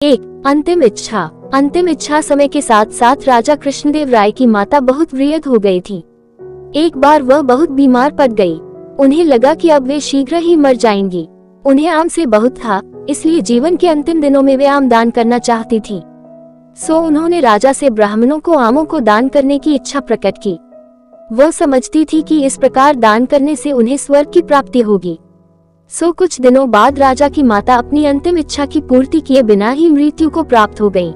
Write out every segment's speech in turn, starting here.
एक अंतिम इच्छा। अंतिम इच्छा समय के साथ साथ राजा कृष्णदेव राय की माता बहुत वृद्ध हो गई थी। एक बार वह बहुत बीमार पड़ गई। उन्हें लगा कि अब वे शीघ्र ही मर जाएंगी। उन्हें आम से बहुत था, इसलिए जीवन के अंतिम दिनों में वे आम दान करना चाहती थी। सो उन्होंने राजा से ब्राह्मणों को आमों को दान करने की इच्छा प्रकट की। वह समझती थी कि इस प्रकार दान करने से उन्हें स्वर्ग की प्राप्ति होगी। सो कुछ दिनों बाद राजा की माता अपनी अंतिम इच्छा की पूर्ति किए बिना ही मृत्यु को प्राप्त हो गईं।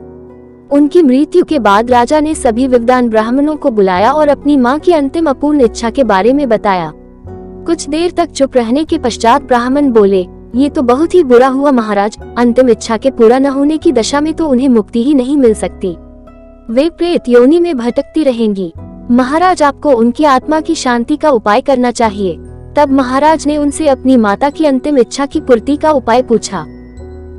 उनकी मृत्यु के बाद राजा ने सभी विद्वान ब्राह्मणों को बुलाया और अपनी मां की अंतिम अपूर्ण इच्छा के बारे में बताया। कुछ देर तक चुप रहने के पश्चात ब्राह्मण बोले, ये तो बहुत ही बुरा हुआ महाराज। अंतिम इच्छा के पूरा न होने की दशा में तो उन्हें मुक्ति ही नहीं मिल सकती। वे प्रेत योनि में भटकती रहेंगी। महाराज, आपको उनकी आत्मा की शांति का उपाय करना चाहिए। तब महाराज ने उनसे अपनी माता की अंतिम इच्छा की पूर्ति का उपाय पूछा।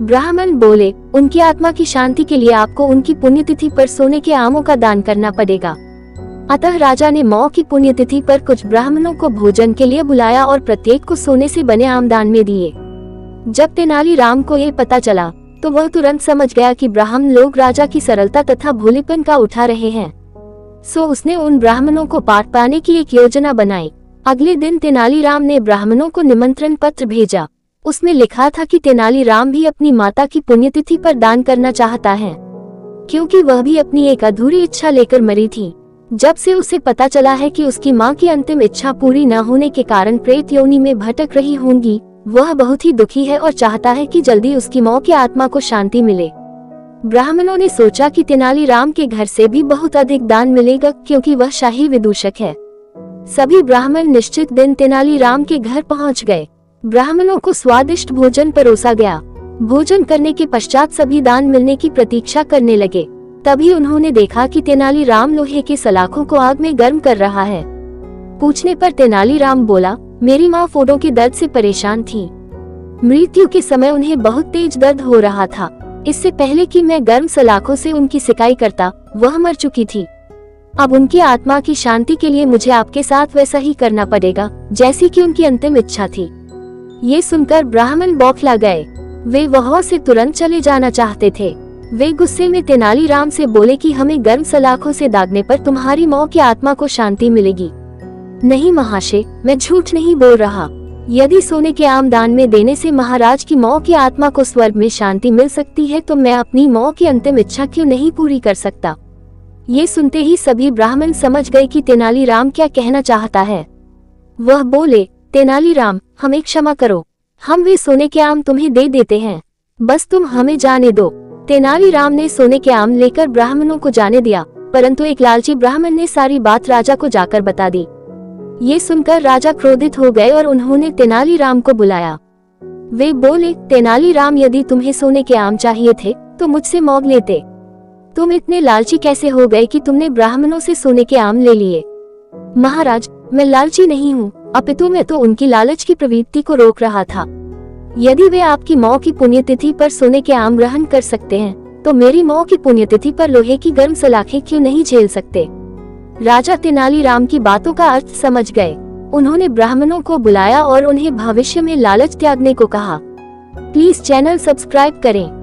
ब्राह्मण बोले, उनकी आत्मा की शांति के लिए आपको उनकी पुण्यतिथि पर सोने के आमों का दान करना पड़ेगा। अतः राजा ने मौ की पुण्यतिथि पर कुछ ब्राह्मणों को भोजन के लिए बुलाया और प्रत्येक को सोने से बने आम दान में दिए। जब तेनालीराम को ये पता चला तो वह तुरंत समझ गया कि ब्राह्मण लोग राजा की सरलता तथा भोलेपन का उठा रहे हैं। सो उसने उन ब्राह्मणों को पाठ पाने की एक योजना बनाई। अगले दिन तेनालीराम ने ब्राह्मणों को निमंत्रण पत्र भेजा। उसमें लिखा था कि तेनालीराम भी अपनी माता की पुण्यतिथि पर दान करना चाहता है, क्योंकि वह भी अपनी एक अधूरी इच्छा लेकर मरी थी। जब से उसे पता चला है कि उसकी मां की अंतिम इच्छा पूरी न होने के कारण प्रेत योनि में भटक रही होंगी, वह बहुत ही दुखी है और चाहता है कि जल्दी उसकी मौ की आत्मा को शांति मिले। ब्राह्मणों ने सोचा कि तेनालीराम के घर से भी बहुत अधिक दान मिलेगा, क्योंकि वह शाही विदूषक है। सभी ब्राह्मण निश्चित दिन तेनालीराम के घर पहुंच गए। ब्राह्मणों को स्वादिष्ट भोजन परोसा गया। भोजन करने के पश्चात सभी दान मिलने की प्रतीक्षा करने लगे। तभी उन्होंने देखा कि तेनालीराम लोहे के सलाखों को आग में गर्म कर रहा है। पूछने पर तेनालीराम बोला, मेरी माँ फोड़ों के दर्द से परेशान थी। मृत्यु के समय उन्हें बहुत तेज दर्द हो रहा था। इससे पहले कि मैं गर्म सलाखों से उनकी सिकाई करता, वह मर चुकी थी। अब उनकी आत्मा की शांति के लिए मुझे आपके साथ वैसा ही करना पड़ेगा जैसी कि उनकी अंतिम इच्छा थी। ये सुनकर ब्राह्मण बौखला गए। वे वहां से तुरंत चले जाना चाहते थे। वे गुस्से में तेनालीराम से बोले कि हमें गर्म सलाखों से दागने पर तुम्हारी मौ की आत्मा को शांति मिलेगी। नहीं महाशय, मैं झूठ नहीं बोल रहा। यदि सोने के आम दान में देने से महाराज की मौ की आत्मा को स्वर्ग में शांति मिल सकती है, तो मैं अपनी मौ की अंतिम इच्छा क्यों नहीं पूरी कर सकता। ये सुनते ही सभी ब्राह्मण समझ गए कि तेनालीराम क्या कहना चाहता है। वह बोले, तेनालीराम, हमें क्षमा करो, हम वे सोने के आम तुम्हें दे देते हैं, बस तुम हमें जाने दो। तेनालीराम ने सोने के आम लेकर ब्राह्मणों को जाने दिया, परंतु एक लालची ब्राह्मण ने सारी बात राजा को जाकर बता दी। ये सुनकर राजा क्रोधित हो गए और उन्होंने तेनालीराम को बुलाया। वे बोले, तेनालीराम, यदि तुम्हें सोने के आम चाहिए थे तो मुझसे मांग लेते। तुम इतने लालची कैसे हो गए कि तुमने ब्राह्मणों से सोने के आम ले लिए। महाराज, मैं लालची नहीं हूँ, अपितु मैं तो उनकी लालच की प्रवृत्ति को रोक रहा था। यदि वे आपकी मौ की पुण्यतिथि पर सोने के आम ग्रहण कर सकते हैं, तो मेरी मौ की पुण्यतिथि पर लोहे की गर्म सलाखें क्यों नहीं झेल सकते। राजा तेनालीराम की बातों का अर्थ समझ गए। उन्होंने ब्राह्मणों को बुलाया और उन्हें भविष्य में लालच त्यागने को कहा। प्लीज चैनल सब्सक्राइब करें।